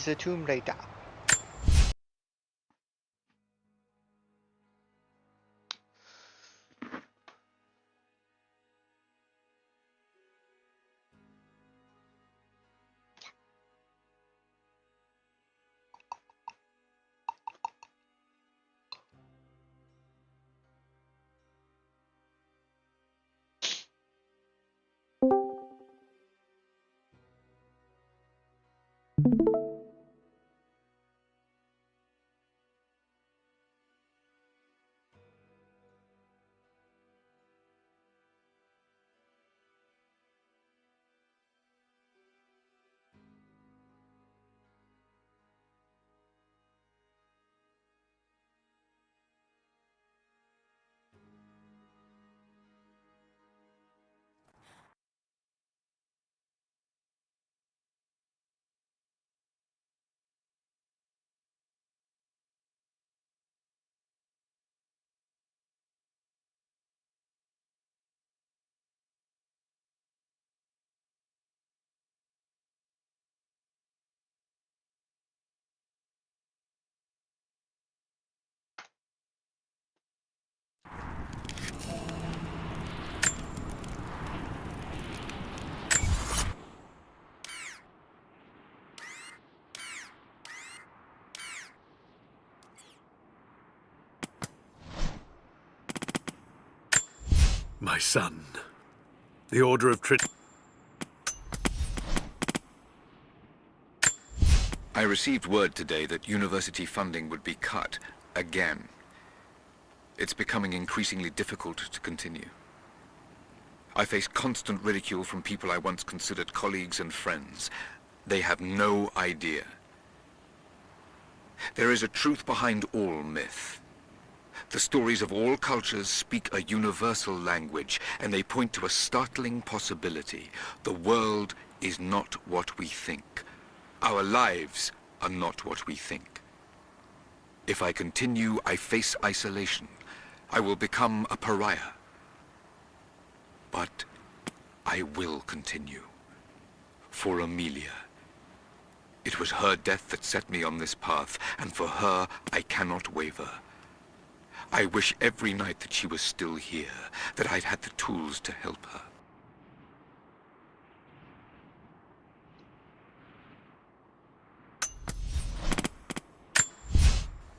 the Tomb Raider. My son, the Order of I received word today that university funding would be cut again. It's becoming increasingly difficult to continue. I face constant ridicule from people I once considered colleagues and friends. They have no idea. There is a truth behind all myth. The stories of all cultures speak a universal language, and they point to a startling possibility. The world is not what we think. Our lives are not what we think. If I continue, I face isolation. I will become a pariah. But I will continue. For Amelia. It was her death that set me on this path, and for her, I cannot waver. I wish every night that she was still here, that I'd had the tools to help her.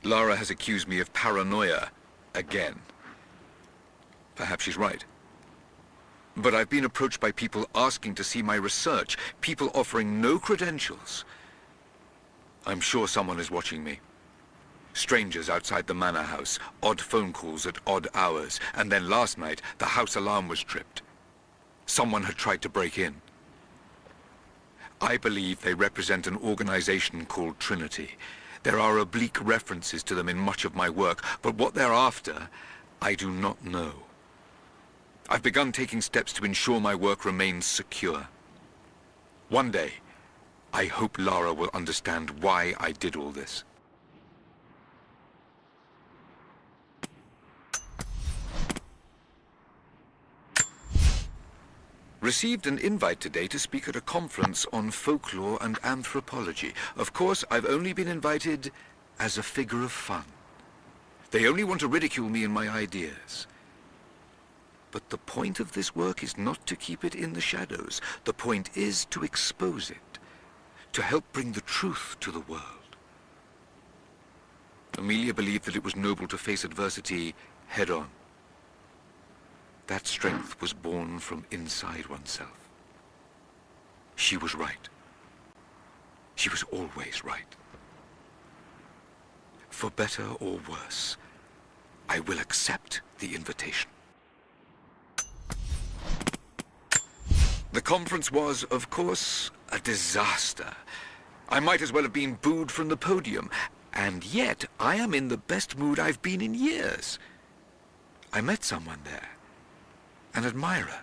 Lara has accused me of paranoia again. Perhaps she's right. But I've been approached by people asking to see my research, people offering no credentials. I'm sure someone is watching me. Strangers outside the manor house, odd phone calls at odd hours, and then last night, the house alarm was tripped. Someone had tried to break in. I believe they represent an organization called Trinity. There are oblique references to them in much of my work, but what they're after, I do not know. I've begun taking steps to ensure my work remains secure. One day, I hope Lara will understand why I did all this. Received an invite today to speak at a conference on folklore and anthropology. Of course, I've only been invited as a figure of fun. They only want to ridicule me and my ideas. But the point of this work is not to keep it in the shadows. The point is to expose it, to help bring the truth to the world. Amelia believed that it was noble to face adversity head-on. That strength was born from inside oneself. She was right. She was always right. For better or worse, I will accept the invitation. The conference was, of course, a disaster. I might as well have been booed from the podium, and yet I am in the best mood I've been in years. I met someone there. An admirer.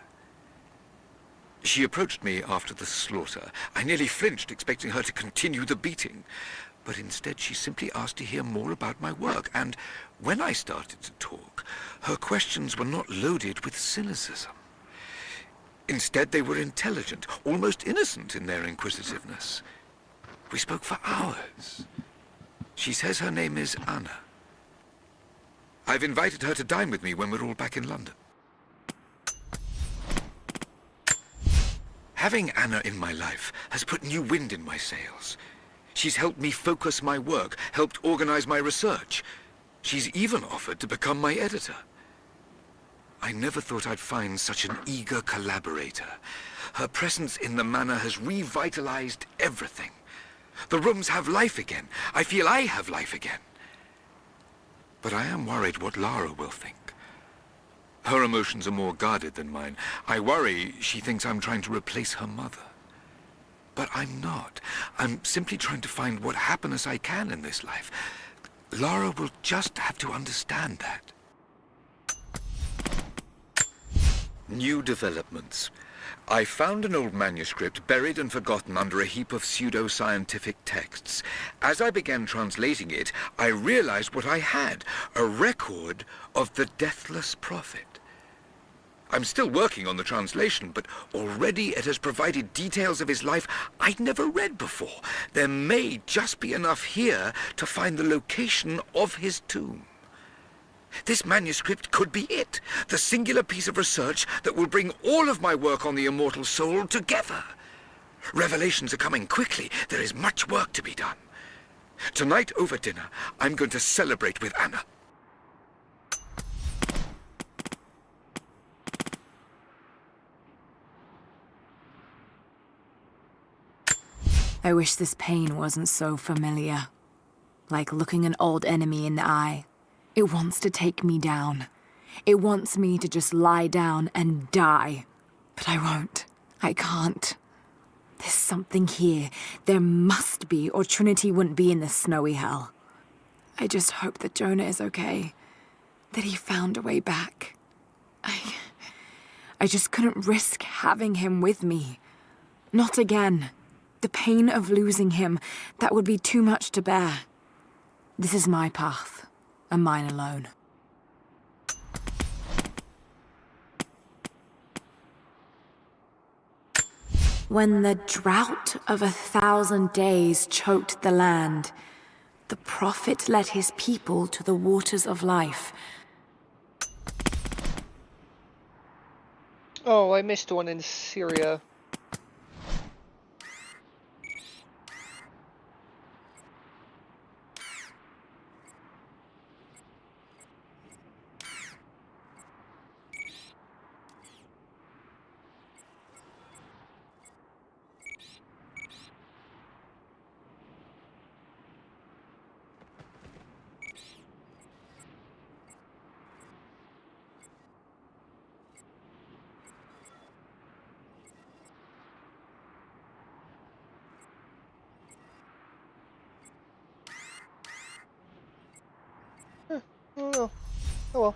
She approached me after the slaughter. I nearly flinched, expecting her to continue the beating. But instead, she simply asked to hear more about my work. And when I started to talk, her questions were not loaded with cynicism. Instead, they were intelligent, almost innocent in their inquisitiveness. We spoke for hours. She says her name is Anna. I've invited her to dine with me when we're all back in London. Having Anna in my life has put new wind in my sails. She's helped me focus my work, helped organize my research. She's even offered to become my editor. I never thought I'd find such an eager collaborator. Her presence in the manor has revitalized everything. The rooms have life again. I feel I have life again. But I am worried what Lara will think. Her emotions are more guarded than mine. I worry she thinks I'm trying to replace her mother. But I'm not. I'm simply trying to find what happiness I can in this life. Lara will just have to understand that. New developments. I found an old manuscript buried and forgotten under a heap of pseudo-scientific texts. As I began translating it, I realized what I had, a record of the Deathless Prophet. I'm still working on the translation, but already it has provided details of his life I'd never read before. There may just be enough here to find the location of his tomb. This manuscript could be it, the singular piece of research that will bring all of my work on the immortal soul together. Revelations are coming quickly. There is much work to be done. Tonight over dinner, I'm going to celebrate with Anna. I wish this pain wasn't so familiar. Like looking an old enemy in the eye. It wants to take me down. It wants me to just lie down and die. But I won't. I can't. There's something here. There must be, or Trinity wouldn't be in this snowy hell. I just hope that Jonah is okay. That he found a way back. I just couldn't risk having him with me. Not again. The pain of losing him, that would be too much to bear. This is my path, and mine alone. When the drought of 1,000 days choked the land, the prophet led his people to the waters of life. Oh, I missed one in Syria. Oh no. Oh well.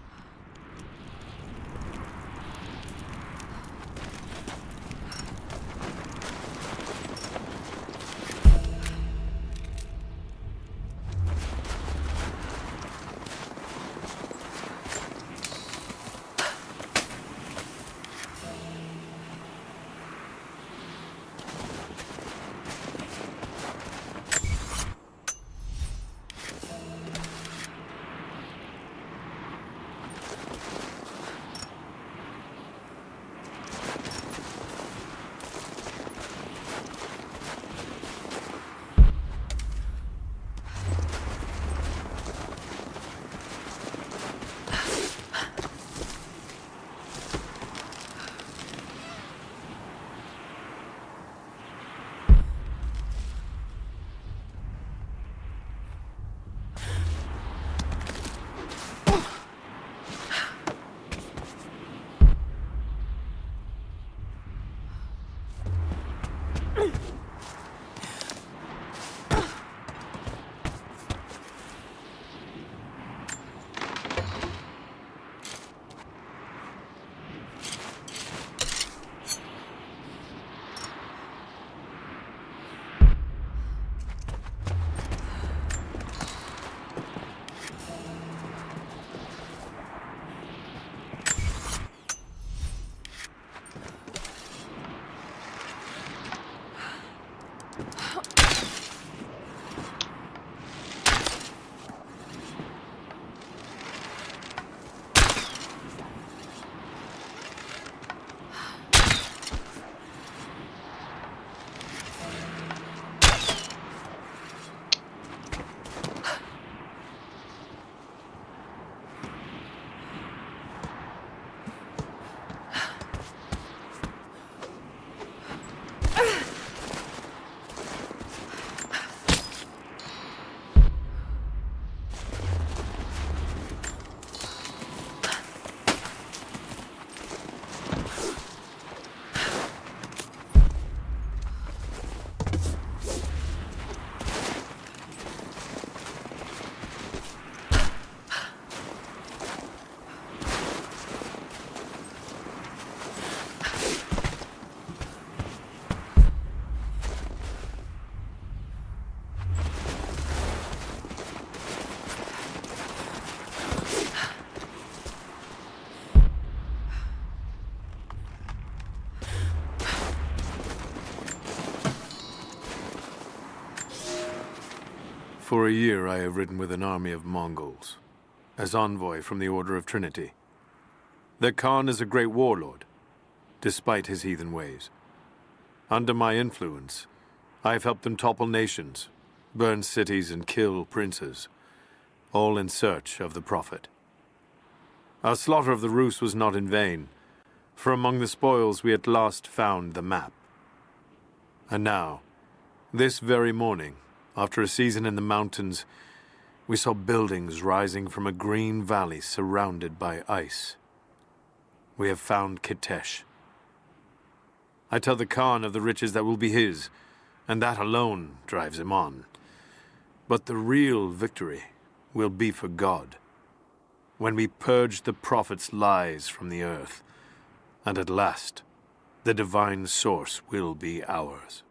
For a year I have ridden with an army of Mongols, as envoy from the Order of Trinity. Their Khan is a great warlord, despite his heathen ways. Under my influence, I have helped them topple nations, burn cities and kill princes, all in search of the Prophet. Our slaughter of the Rus was not in vain, for among the spoils we at last found the map. And now, this very morning, after a season in the mountains, we saw buildings rising from a green valley surrounded by ice. We have found Kitesh. I tell the Khan of the riches that will be his, and that alone drives him on. But the real victory will be for God, when we purge the Prophet's lies from the earth, and at last, the divine source will be ours.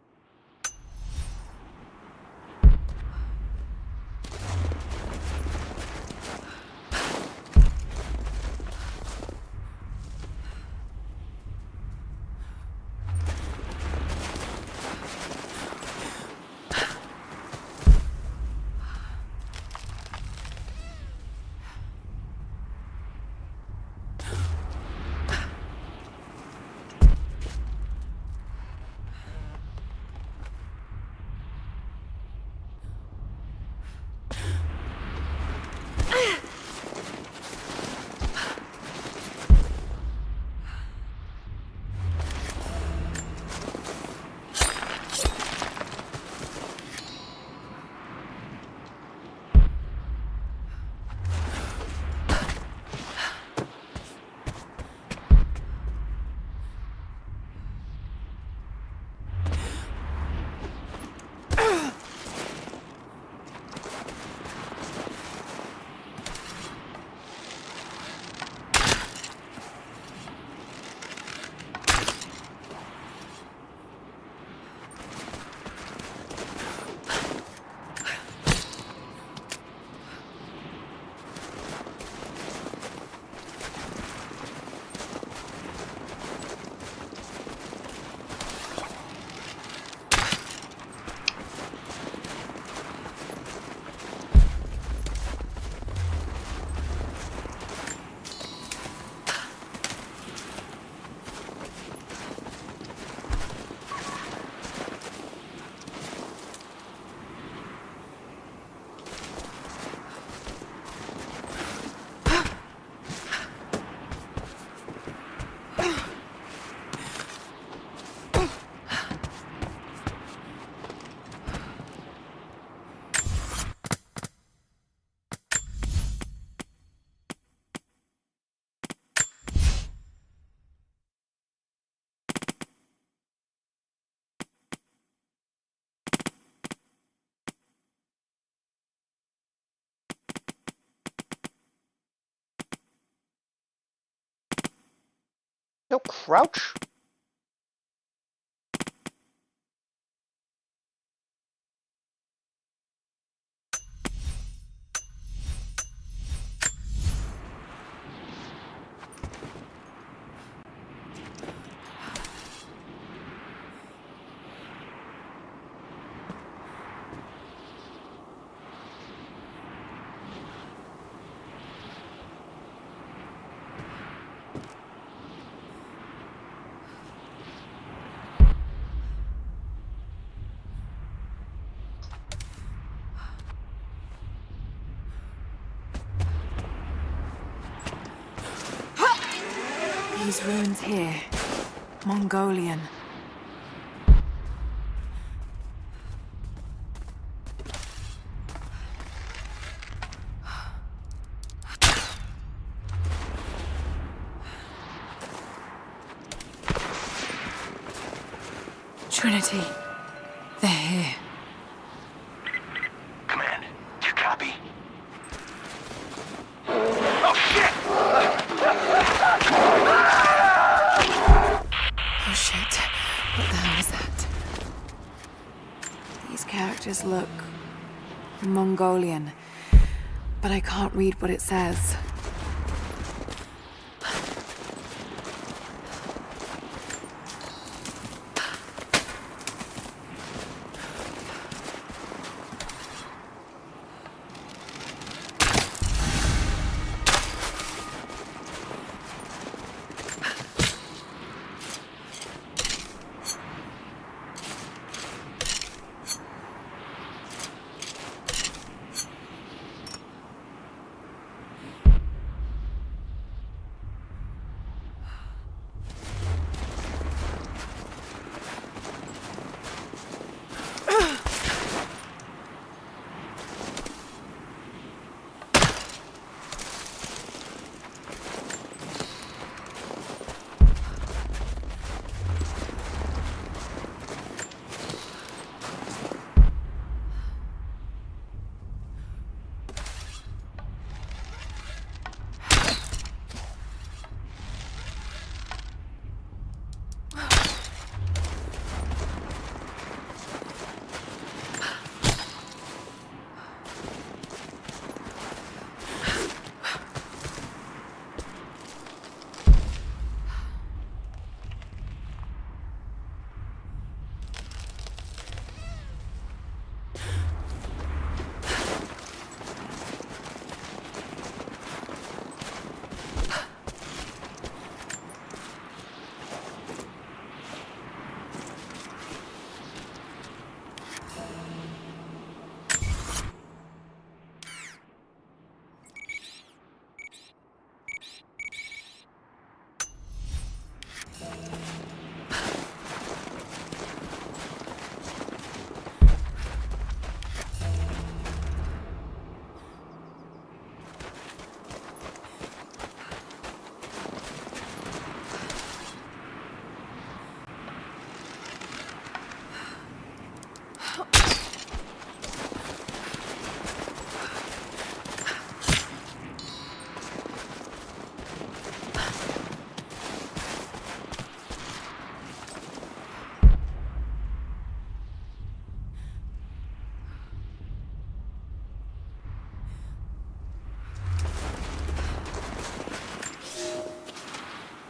No crouch? These ruins here. Mongolian. Trinity. They're here. Command, do you copy? Oh, shit! Oh shit. What the hell is that? These characters look Mongolian, but I can't read what it says.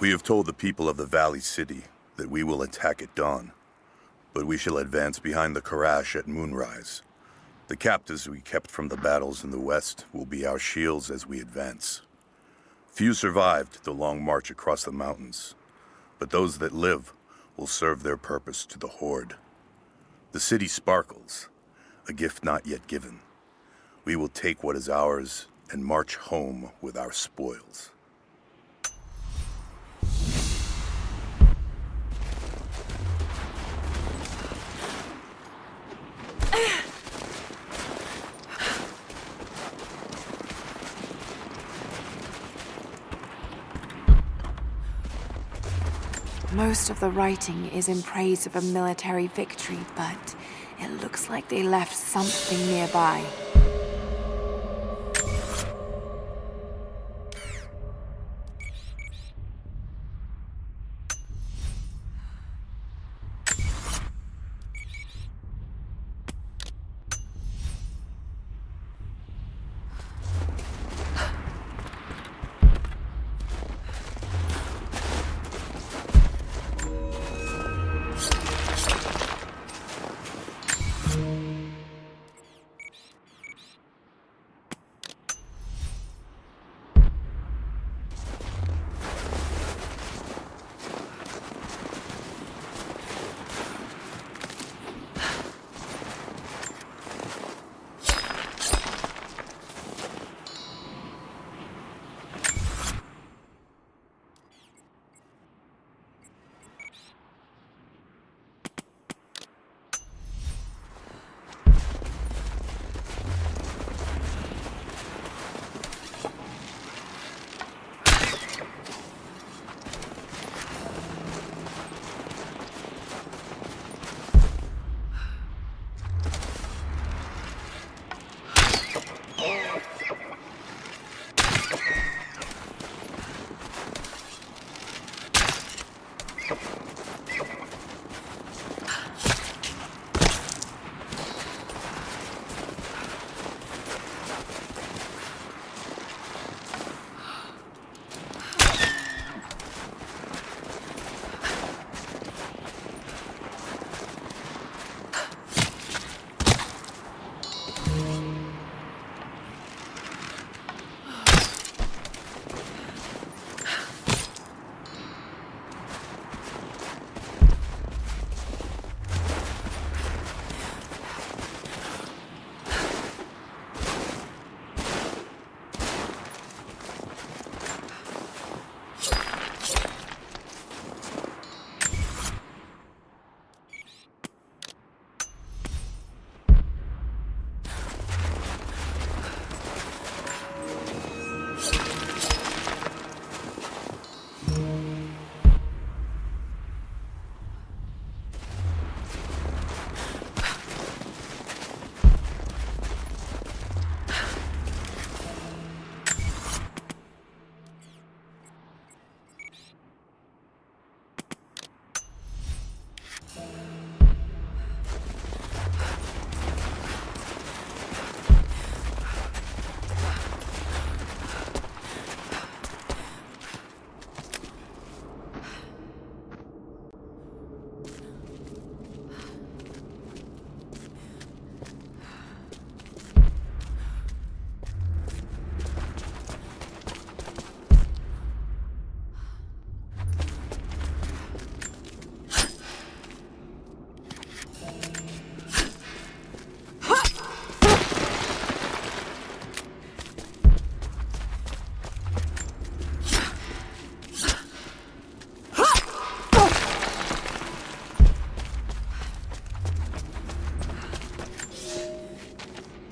We have told the people of the Valley City that we will attack at dawn, but we shall advance behind the Karash at moonrise. The captives we kept from the battles in the west will be our shields as we advance. Few survived the long march across the mountains, but those that live will serve their purpose to the Horde. The city sparkles, a gift not yet given. We will take what is ours and march home with our spoils. Most of the writing is in praise of a military victory, but it looks like they left something nearby.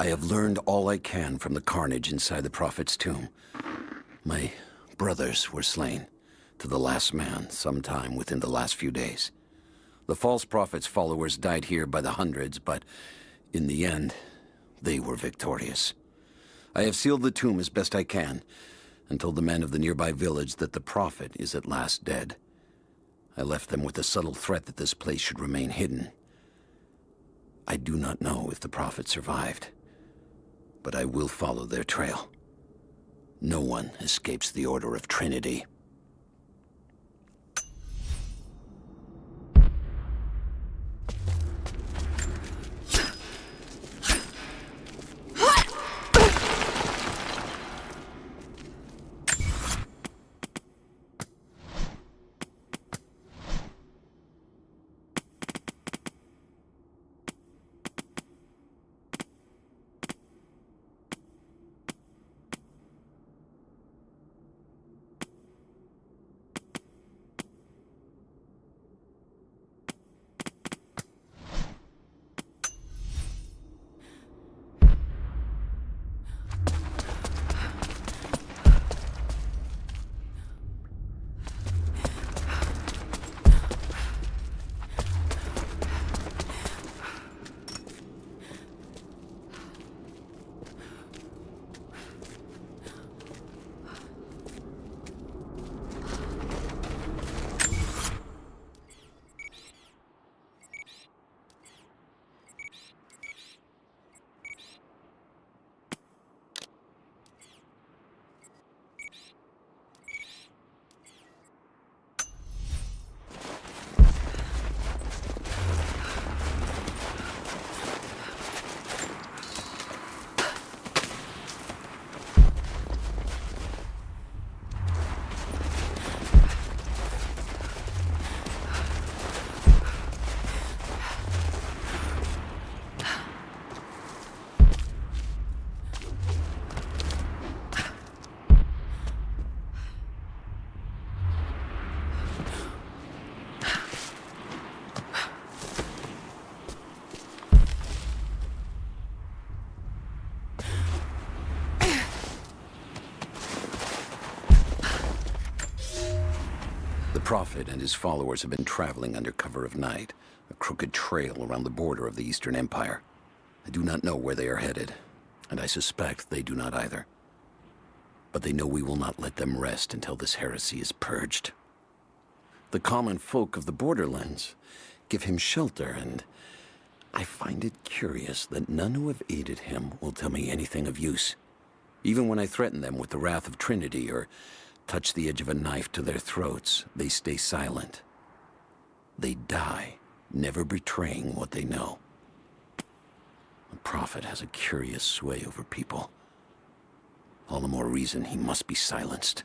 I have learned all I can from the carnage inside the Prophet's tomb. My brothers were slain, to the last man, sometime within the last few days. The false Prophet's followers died here by the hundreds, but in the end, they were victorious. I have sealed the tomb as best I can, and told the men of the nearby village that the Prophet is at last dead. I left them with the subtle threat that this place should remain hidden. I do not know if the Prophet survived, but I will follow their trail. No one escapes the Order of Trinity. The Prophet and his followers have been traveling under cover of night, a crooked trail around the border of the Eastern Empire. I do not know where they are headed, and I suspect they do not either. But they know we will not let them rest until this heresy is purged. The common folk of the borderlands give him shelter, and I find it curious that none who have aided him will tell me anything of use. Even when I threaten them with the wrath of Trinity or touch the edge of a knife to their throats, they stay silent. They die, never betraying what they know. The Prophet has a curious sway over people. All the more reason he must be silenced.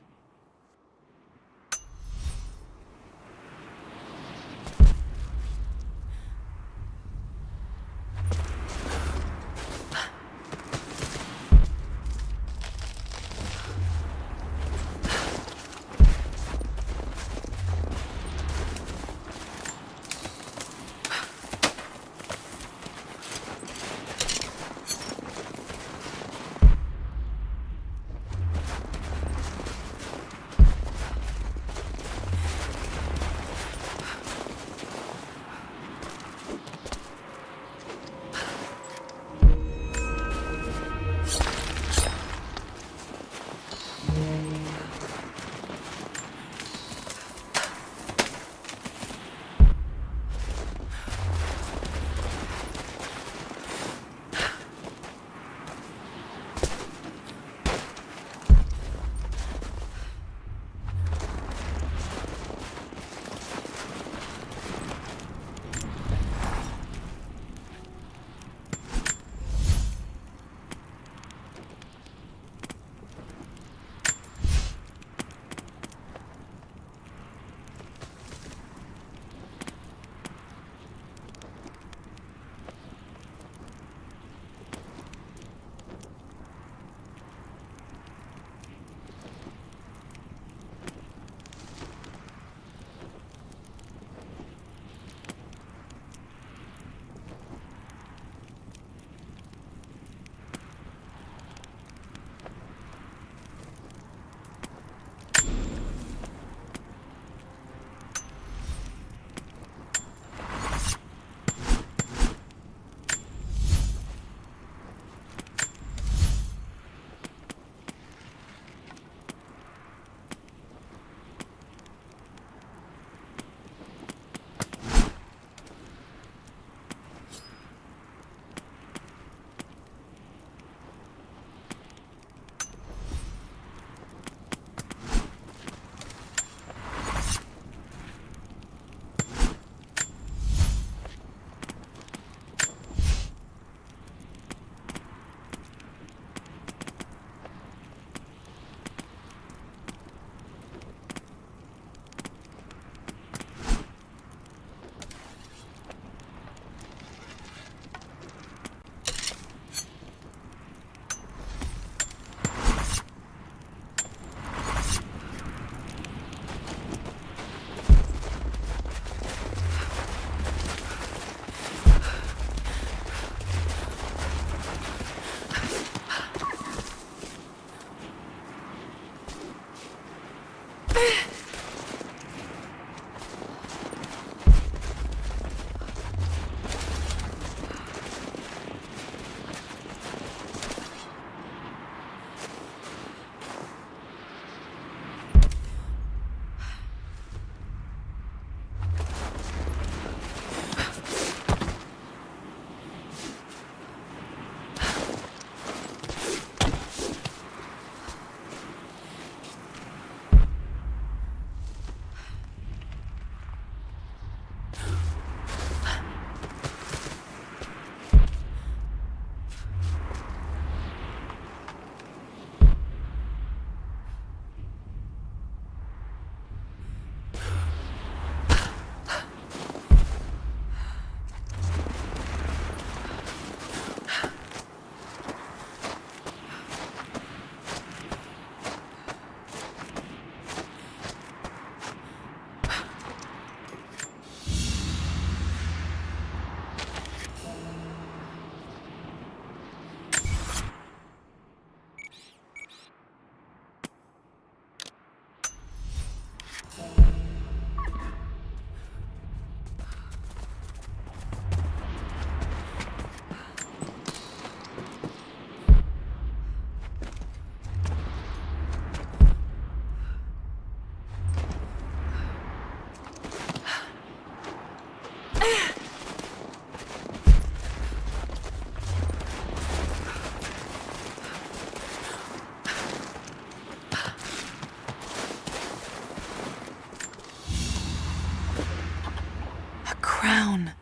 crown.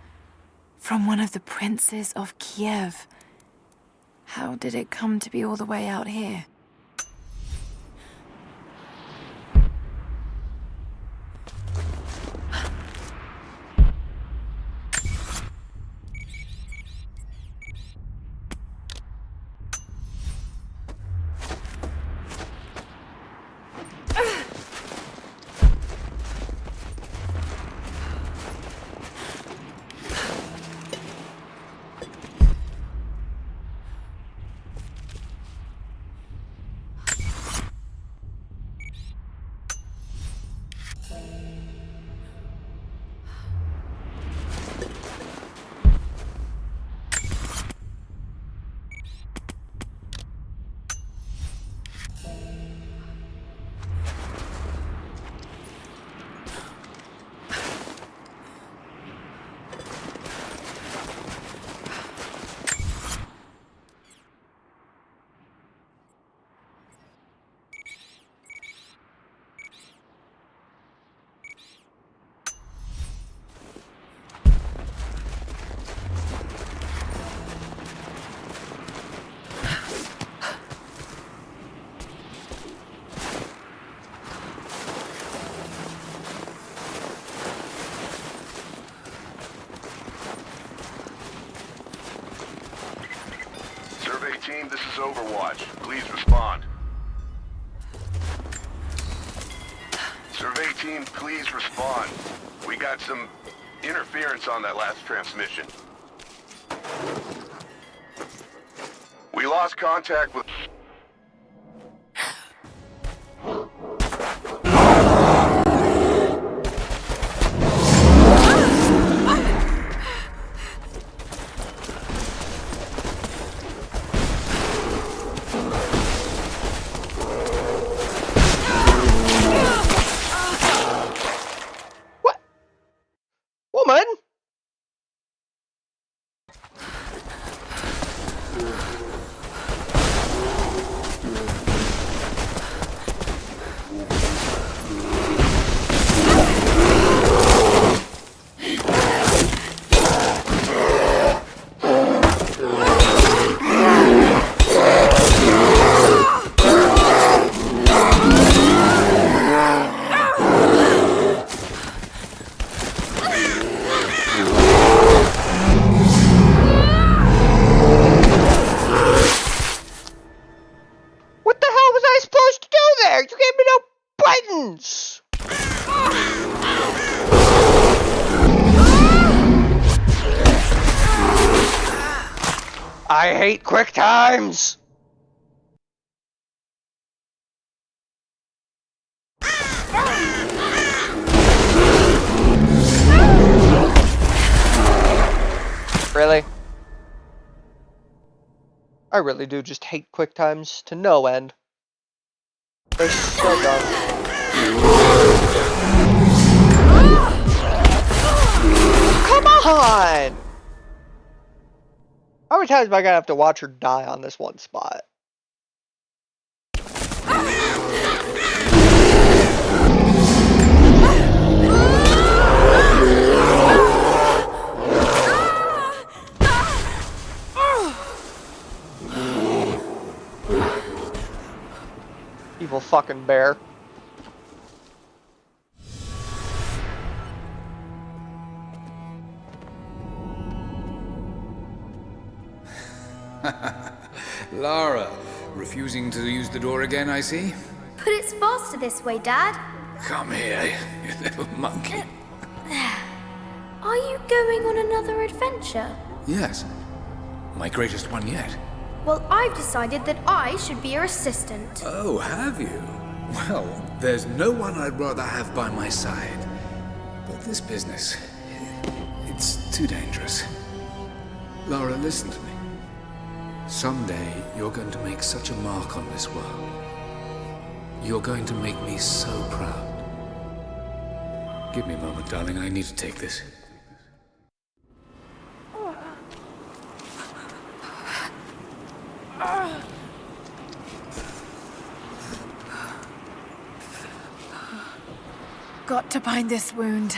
From one of the princes of Kiev. How did it come to be all the way out here? Team, this is Overwatch. Please respond. Survey team, please respond. We got some interference on that last transmission. We lost contact with... Woman? What the hell was I supposed to do there? You gave me no buttons! I hate quick times! Really? I really do just hate quick times to no end. They're so dumb. Come on! How many times am I gonna have to watch her die on this one spot? Evil fucking bear. Lara, refusing to use the door again, I see? But it's faster this way, Dad. Come here, you little monkey. Are you going on another adventure? Yes, my greatest one yet. Well, I've decided that I should be your assistant. Oh, have you? Well, there's no one I'd rather have by my side. But this business, it's too dangerous. Lara, listen to me. Someday, you're going to make such a mark on this world. You're going to make me so proud. Give me a moment, darling. I need to take this. Got to bind this wound.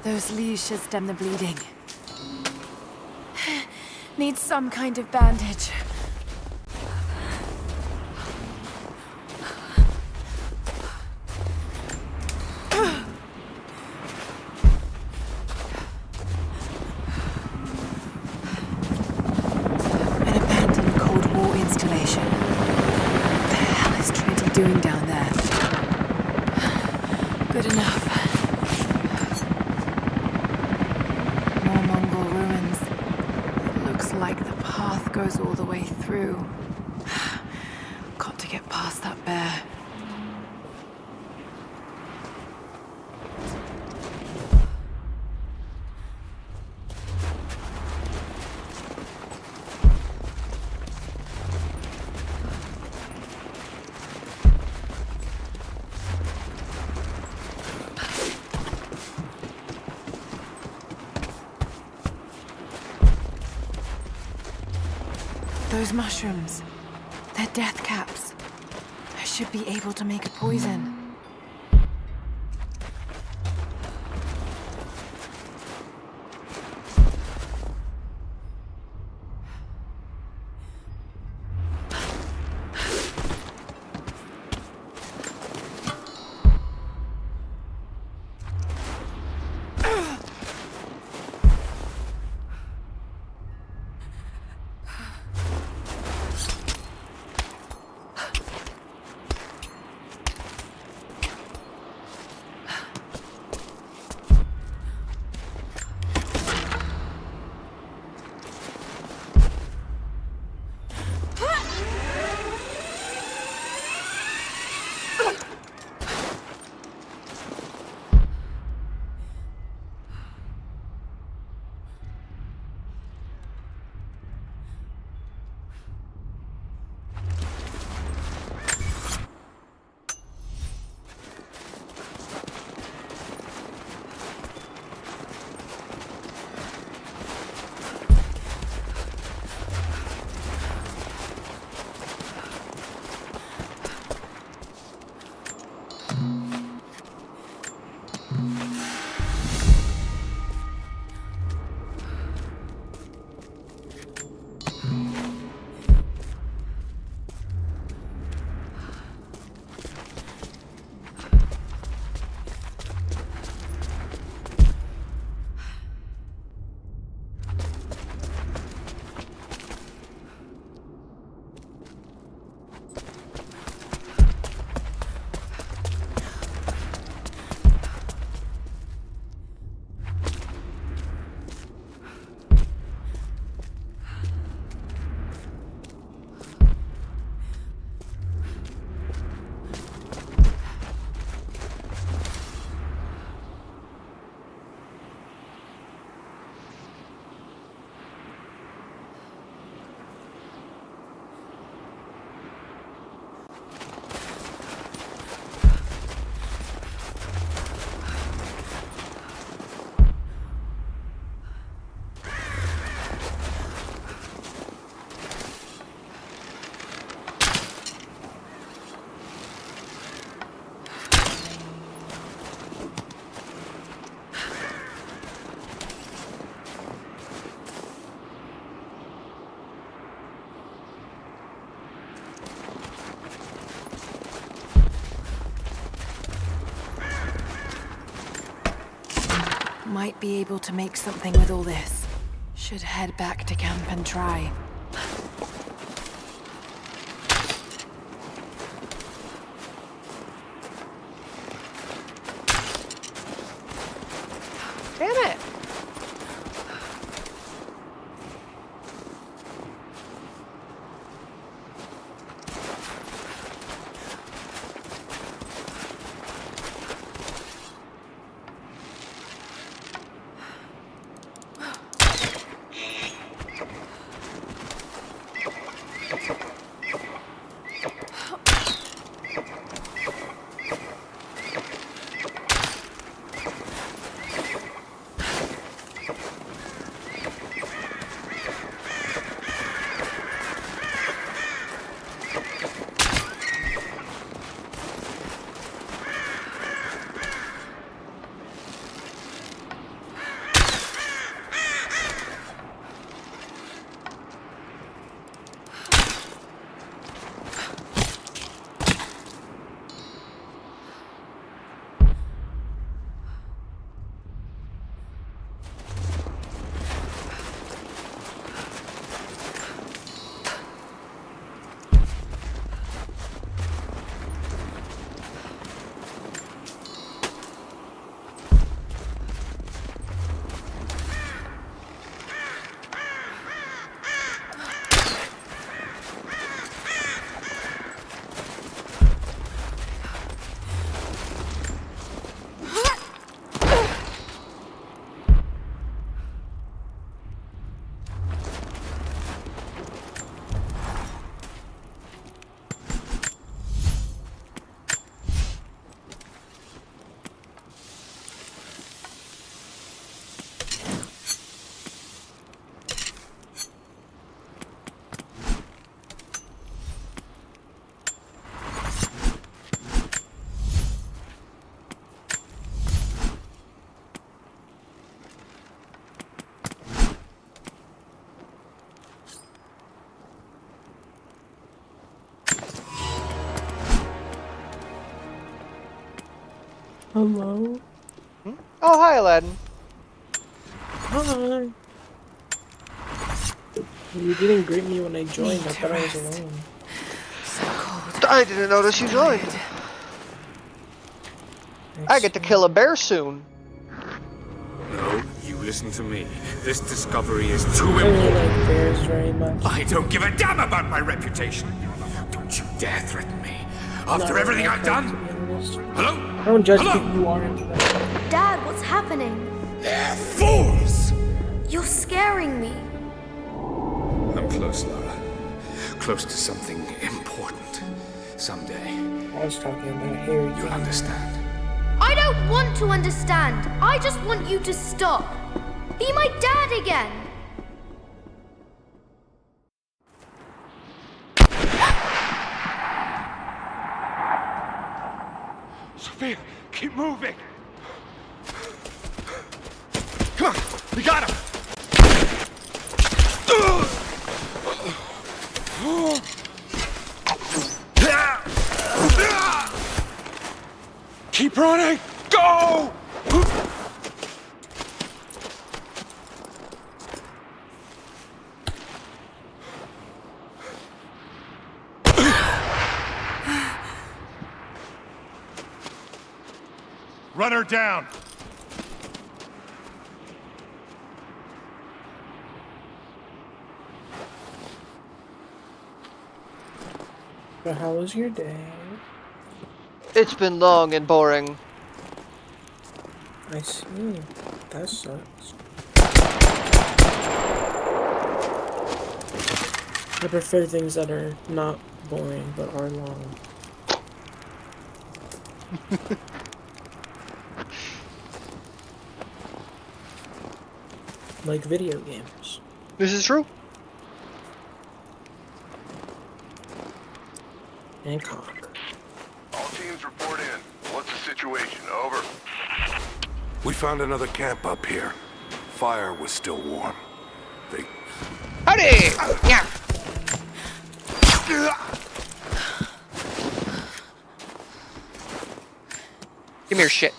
Those leaves should stem the bleeding. Need some kind of bandage. An abandoned Cold War installation. What the hell is Trinity doing down there? Good enough. More Mongol ruins. Looks like the path goes all the way through. Got to get past that bear. Those mushrooms, they're death caps. I should be able to make a poison. Might be able to make something with all this. Should head back to camp and try. Damn it! Hello? Oh, hi, Aladdin. Hi. You didn't greet me when I joined. I thought I was alone. So cold. I didn't notice you joined. I get to kill a bear soon. No, you listen to me. This discovery is too I really important. like bears very much. I don't give a damn about my reputation. Don't you dare threaten me. After Not everything enough, I've done? to be honest. Hello? I don't judge Hello? people who are into that. Dad, what's happening? They're fools! You're scaring me. I'm close, Lara. Close to something important. Someday, I was talking about Harry. you'll understand. I don't want to understand. I just want you to stop. Be my dad again. Sophia, keep moving. Come on, we got him. Keep running. Go! Run her down. So how was your day? It's been long and boring. I see. That sucks. I prefer things that are not boring but are long. Like video games. This is true. And cock. All teams report in. What's the situation? Over. We found another camp up here. Fire was still warm. They... Howdy! Yeah. Give me your shit.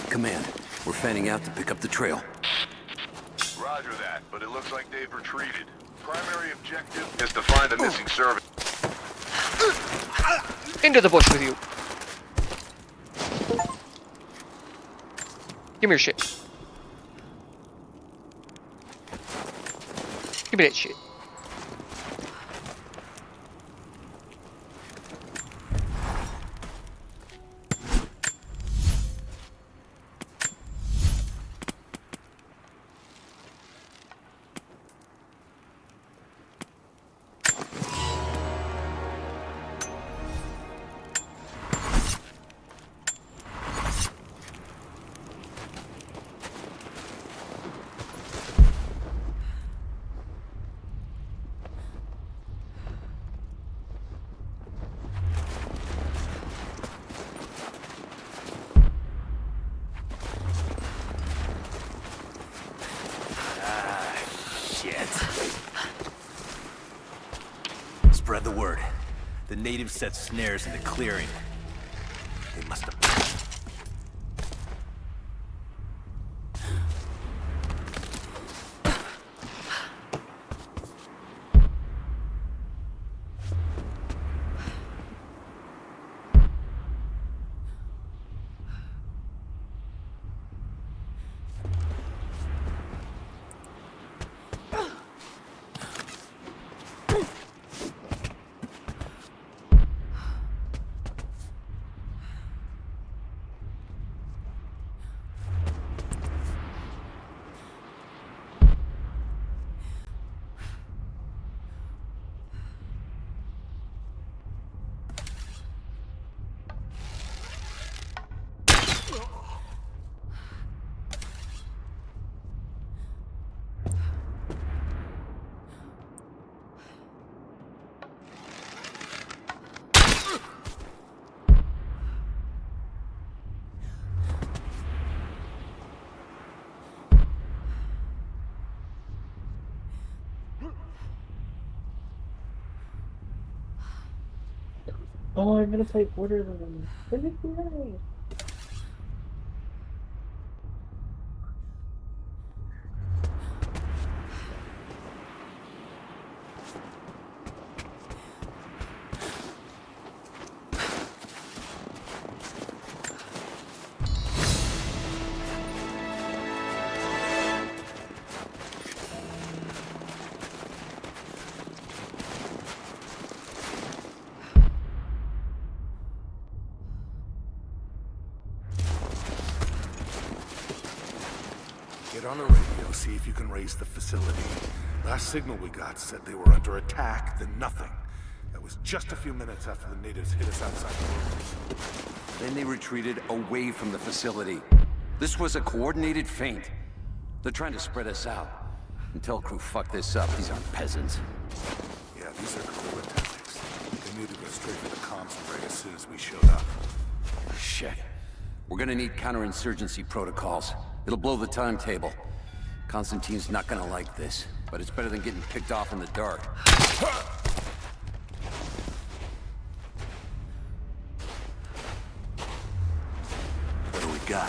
Command, we're fanning out to pick up the trail. Roger that, but it looks like they've retreated. Primary objective is to find the missing servant. Into the bush with you. Give me your shit. Give me that shit. Spread the word. The natives set snares in the clearing. They must have... Oh, I'm gonna play Borderlands. That'd be great. Get on the radio, see if you can raise the facility. Last signal we got said they were under attack, then nothing. That was just a few minutes after the natives hit us outside the room. Then they retreated away from the facility. This was a coordinated feint. They're trying to spread us out. Until crew fuck this up, these aren't peasants. Yeah, these are guerrilla tactics. They knew to go straight for the comms array as soon as we showed up. Shit. We're gonna need counterinsurgency protocols. It'll blow the timetable. Constantine's not gonna like this, but it's better than getting picked off in the dark. What do we got?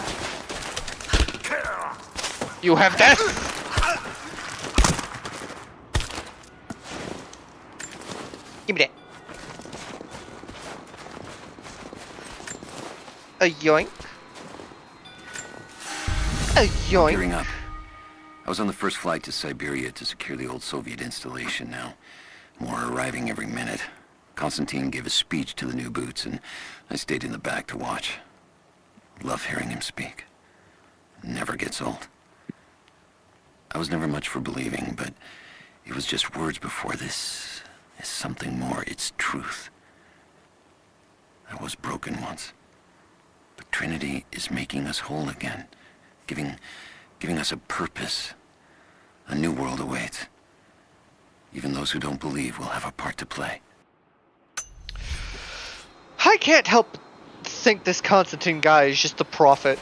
You have that? Give me that. A yoink. A yoink. Gearing up. I was on the first flight to Siberia to secure the old Soviet installation now. More are arriving every minute. Constantine gave a speech to the new boots, and I stayed in the back to watch. Love hearing him speak. Never gets old. I was never much for believing, but it was just words before. This is something more. It's truth. I was broken once. But Trinity is making us whole again. Giving us a purpose. A new world awaits. Even those who don't believe will have a part to play. I can't help think this Constantine guy is just the prophet.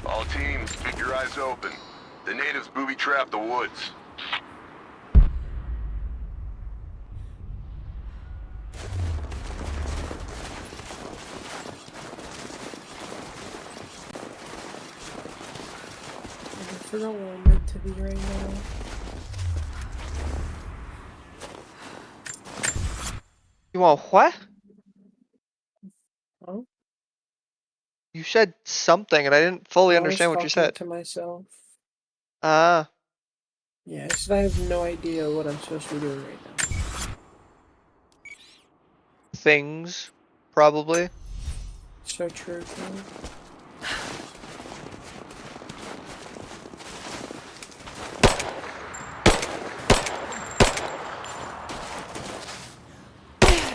All teams, keep your eyes open. The natives booby-trapped the woods. I forgot where I'm meant to be right now. You want what? Huh? You said something and I didn't fully I was understand what you talking said. to myself. Ah. Yeah, I said I have no idea what I'm supposed to be doing right now. Things, probably. So true, too.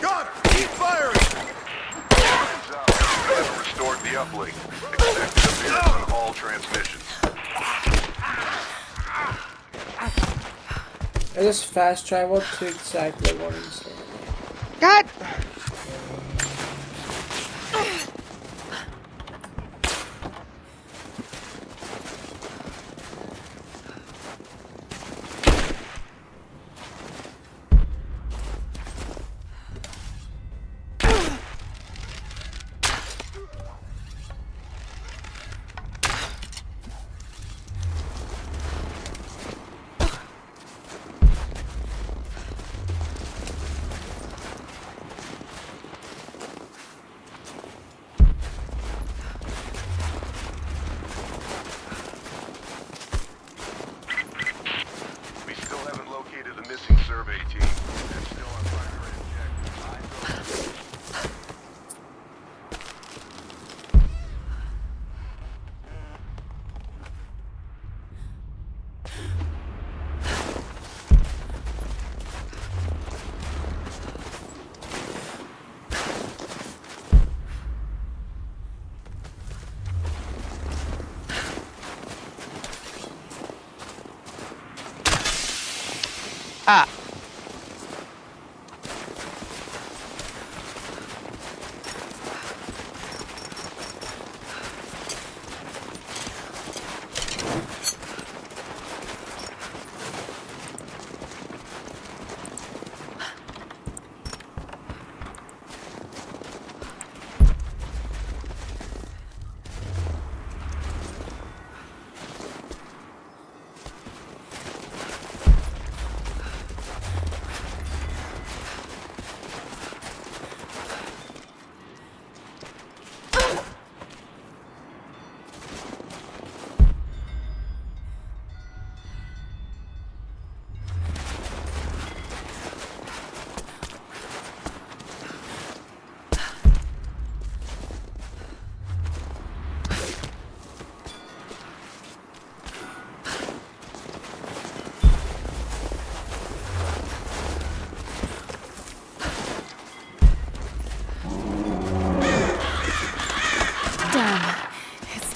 Got her! Keep firing! Hands up. I've restored the uplink. Expected appearance on all transmissions. I just fast traveled to exactly what I'm saying. God! We still haven't located the missing survey team. They're still on primary objective. Ah.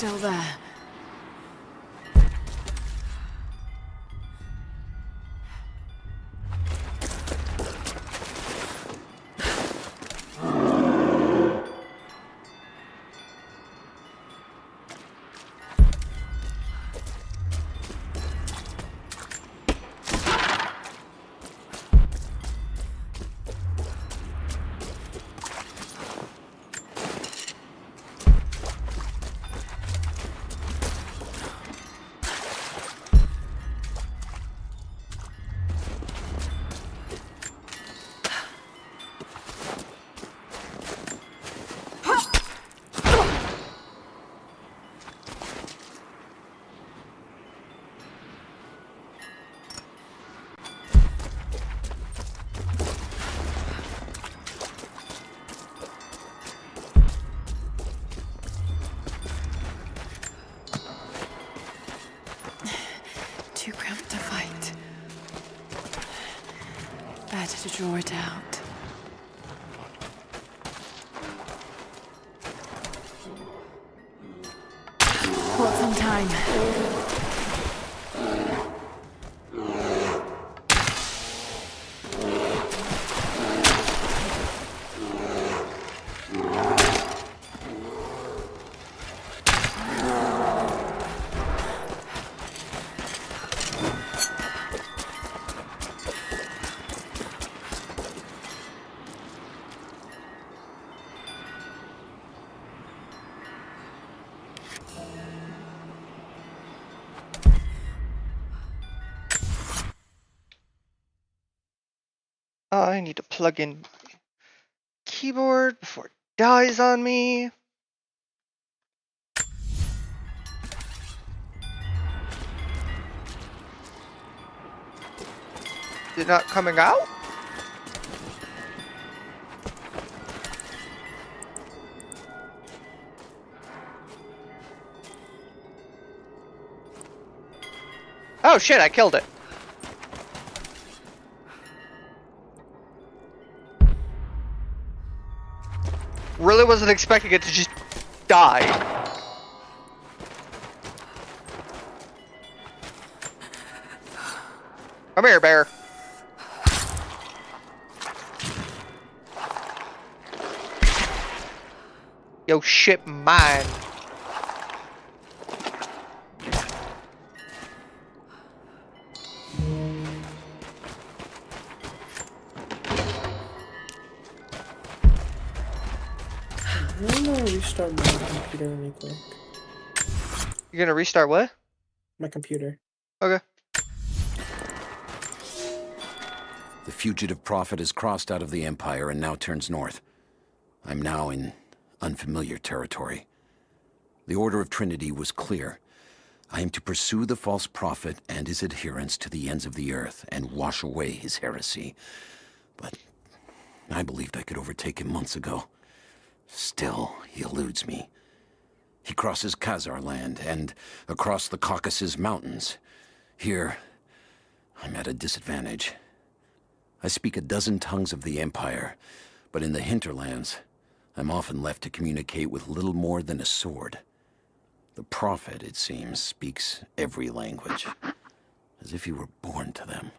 still there. Too cramped to fight. Better to draw it out. Bought some time. I need to plug in keyboard before it dies on me. Is it not coming out? Oh shit, I killed it. Really wasn't expecting it to just die. Come here, bear. Yo, shit, mine. I'm gonna restart my computer really quick. You're gonna restart what? My computer. Okay. The fugitive prophet has crossed out of the Empire and now turns north. I'm now in unfamiliar territory. The Order of Trinity was clear. I am to pursue the false prophet and his adherents to the ends of the earth and wash away his heresy. But I believed I could overtake him months ago. Still, he eludes me. He crosses Khazar land and across the Caucasus Mountains. Here, I'm at a disadvantage. I speak a dozen tongues of the Empire, but in the hinterlands, I'm often left to communicate with little more than a sword. The prophet, it seems, speaks every language, as if he were born to them.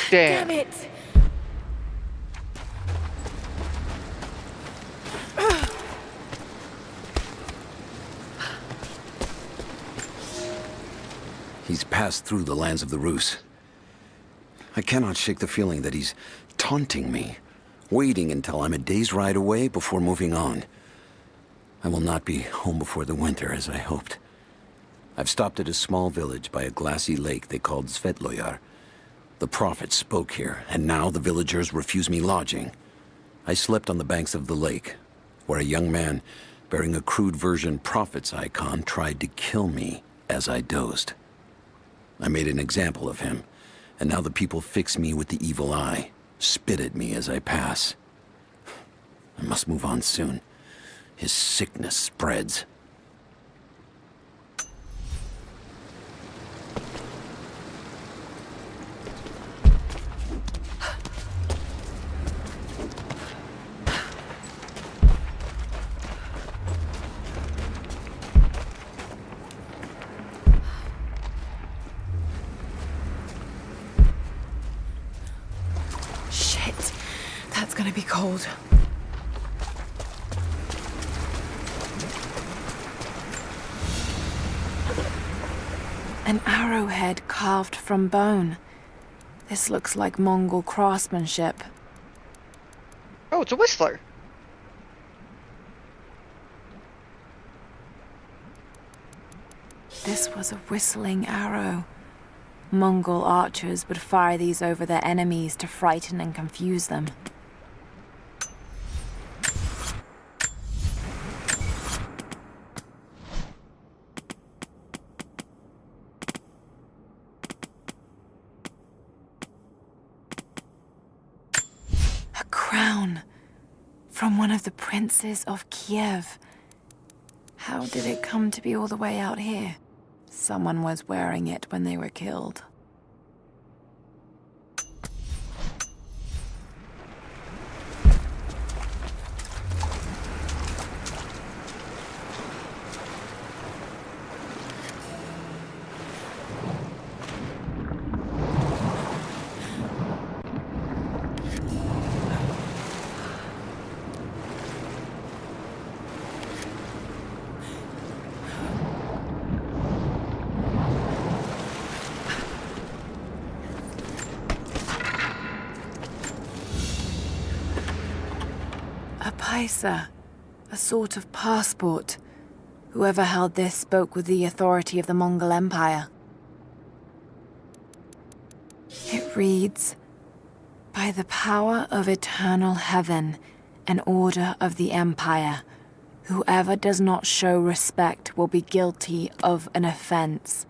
Damn. Damn it! He's passed through the lands of the Rus. I cannot shake the feeling that he's taunting me, waiting until I'm a day's ride away before moving on. I will not be home before the winter, as I hoped. I've stopped at a small village by a glassy lake they called Svetloyar. The prophet spoke here, and now the villagers refuse me lodging. I slept on the banks of the lake, where a young man bearing a crude version prophet's icon tried to kill me as I dozed. I made an example of him, and now the people fix me with the evil eye, spit at me as I pass. I must move on soon. His sickness spreads. Shit, that's gonna be cold. An arrowhead carved from bone. This looks like Mongol craftsmanship. Oh, it's a whistler. This was a whistling arrow. Mongol archers would fire these over their enemies to frighten and confuse them. A crown from one of the princes of Kiev. How did it come to be all the way out here? Someone was wearing it when they were killed. A paisa, a sort of passport. Whoever held this spoke with the authority of the Mongol Empire. It reads, "By the power of eternal heaven and order of the Empire, whoever does not show respect will be guilty of an offense."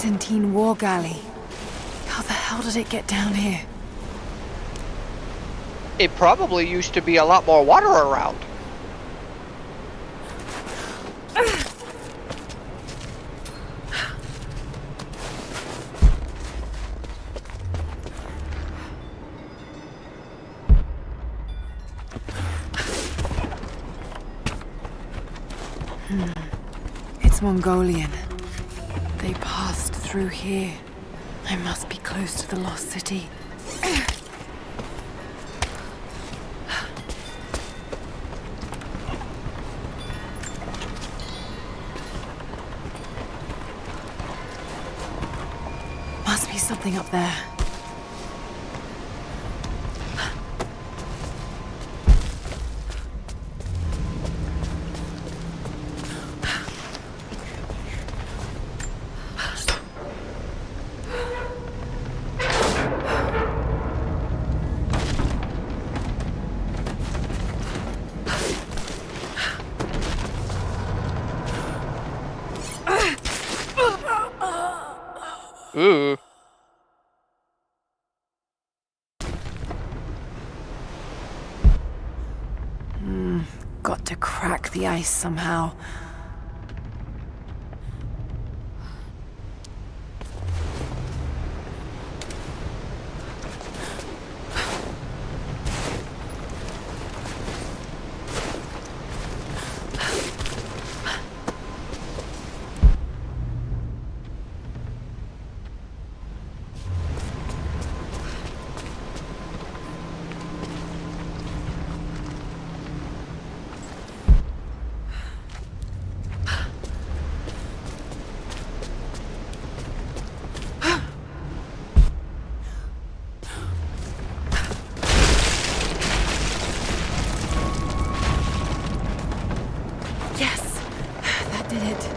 Byzantine war galley. How the hell did it get down here? It probably used to be a lot more water around. It's Mongolian. They passed through here. I must be close to the lost city. Must be something up there. Ooh. Got to crack the ice somehow. Yes, that did it.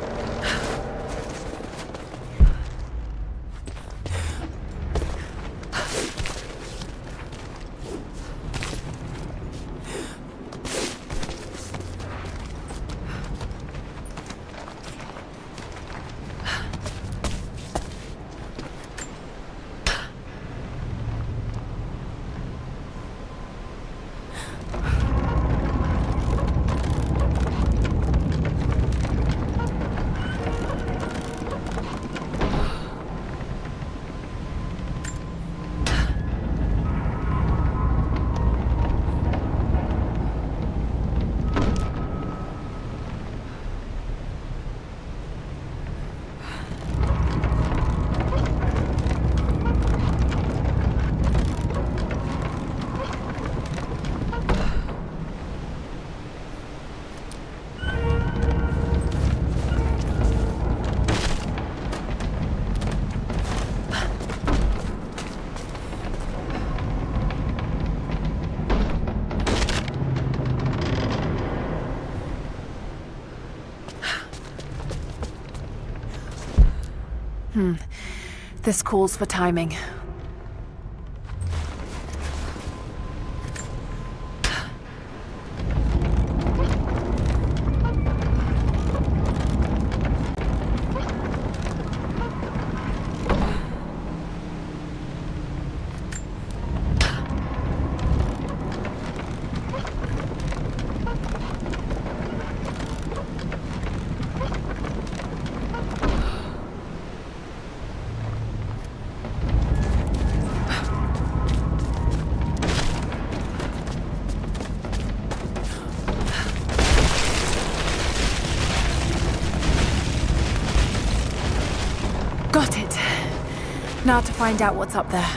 This calls for timing. Got it. Now to find out what's up there.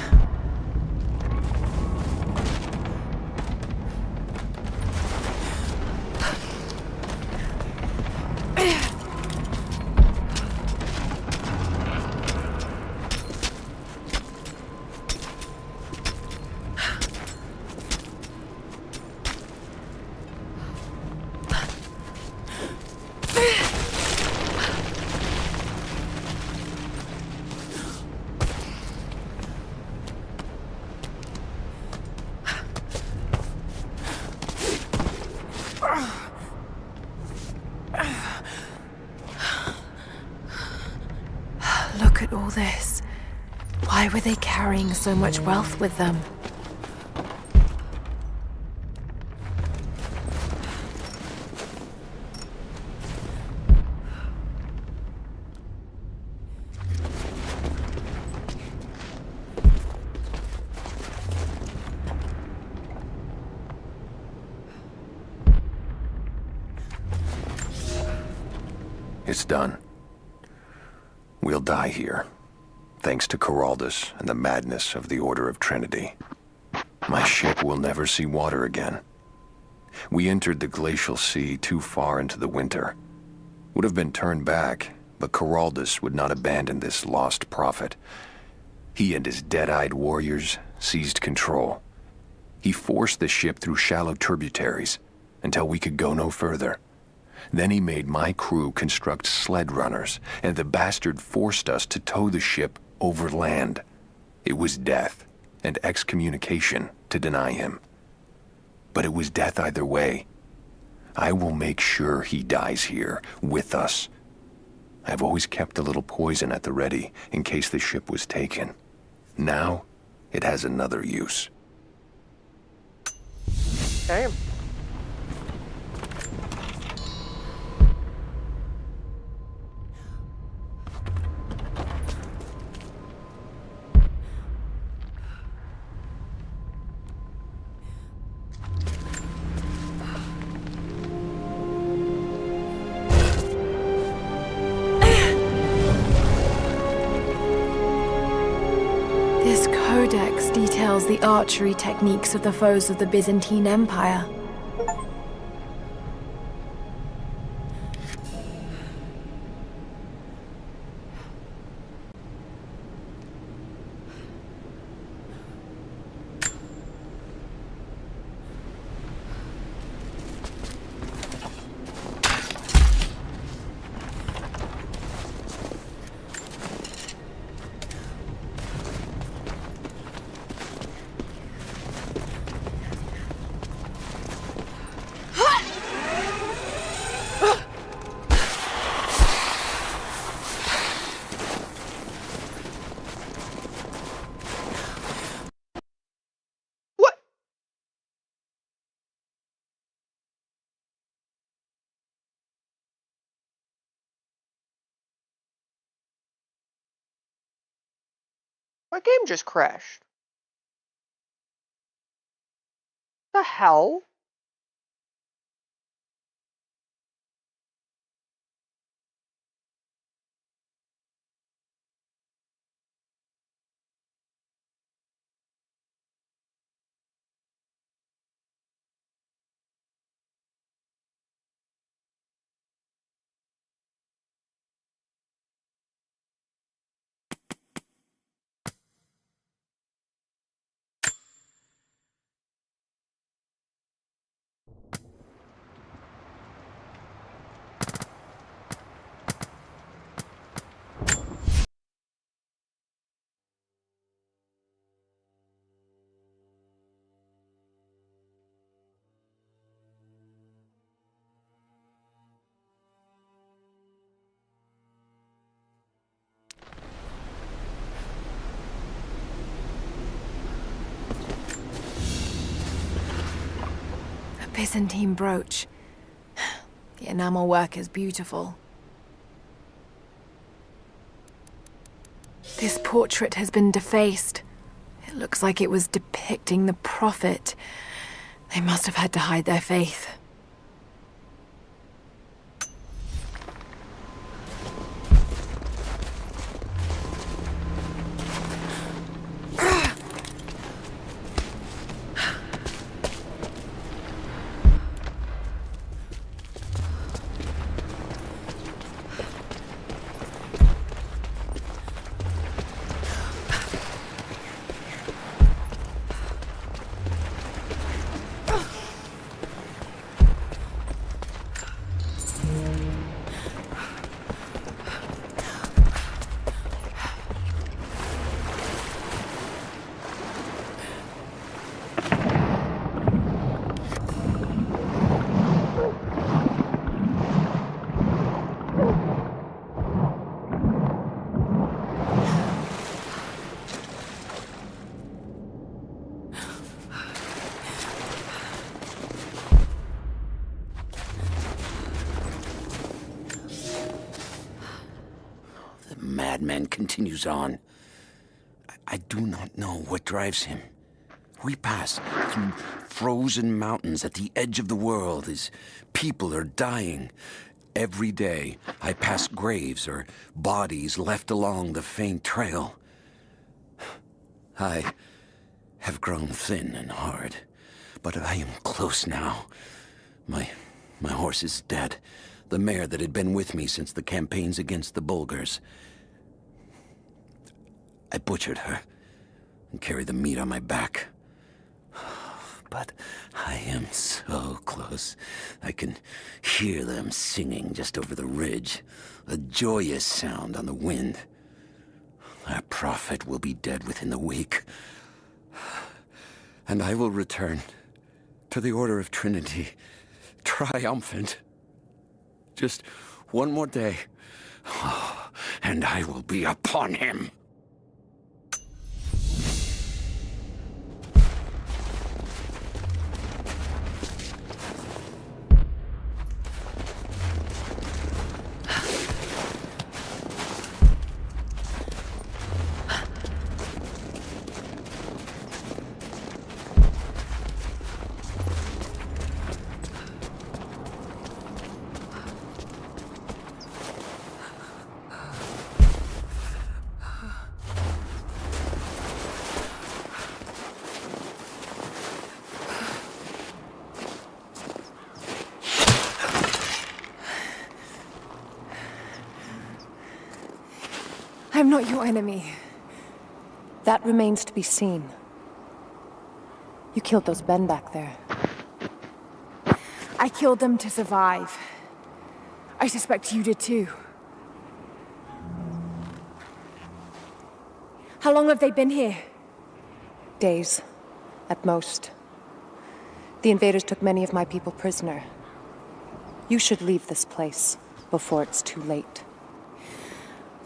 Why were they carrying so much wealth with them? It's done. We'll die here, thanks to Coraldus and the madness of the Order of Trinity. My ship will never see water again. We entered the glacial sea too far into the winter. Would have been turned back, but Coraldus would not abandon this lost prophet. He and his dead-eyed warriors seized control. He forced the ship through shallow tributaries until we could go no further. Then he made my crew construct sled runners, and the bastard forced us to tow the ship over land. It was death and excommunication to deny him. But it was death either way. I will make sure he dies here, with us. I've always kept a little poison at the ready in case the ship was taken. Now, it has another use. Damn. This codex details the archery techniques of the foes of the Byzantine Empire. My game just crashed. The hell? Byzantine brooch. The enamel work is beautiful. This portrait has been defaced. It looks like it was depicting the prophet. They must have had to hide their faith. man continues on. I do not know what drives him. We pass through frozen mountains at the edge of the world as people are dying. Every day, I pass graves or bodies left along the faint trail. I have grown thin and hard, but I am close now. My horse is dead. The mare that had been with me since the campaigns against the Bulgars. I butchered her and carried the meat on my back. But I am so close. I can hear them singing just over the ridge. A joyous sound on the wind. Our prophet will be dead within the week. And I will return to the Order of Trinity, triumphant. Just one more day, and I will be upon him. I'm not your enemy. That remains to be seen. You killed those men back there. I killed them to survive. I suspect you did too. How long have they been here? Days, at most. The invaders took many of my people prisoner. You should leave this place before it's too late.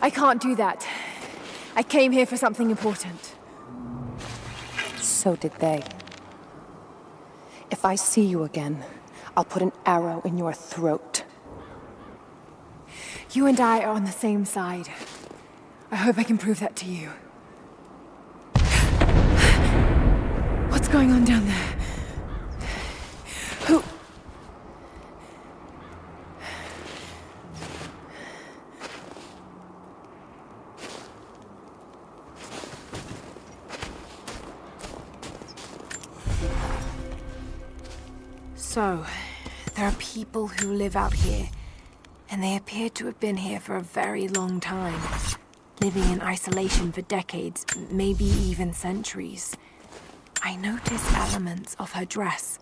I can't do that. I came here for something important. So did they. If I see you again, I'll put an arrow in your throat. You and I are on the same side. I hope I can prove that to you. What's going on down there? Who... So, there are people who live out here, and they appear to have been here for a very long time, living in isolation for decades, maybe even centuries. I notice elements of her dress,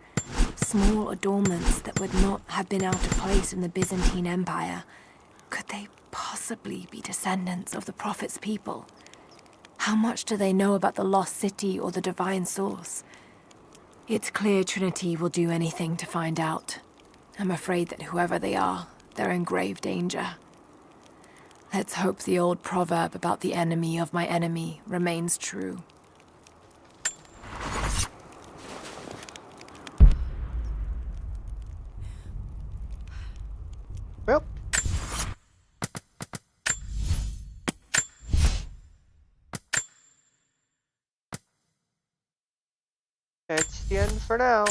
small adornments that would not have been out of place in the Byzantine Empire. Could they possibly be descendants of the Prophet's people? How much do they know about the lost city or the divine source? It's clear Trinity will do anything to find out. I'm afraid that whoever they are, they're in grave danger. Let's hope the old proverb about the enemy of my enemy remains true. Well. It's the end for now.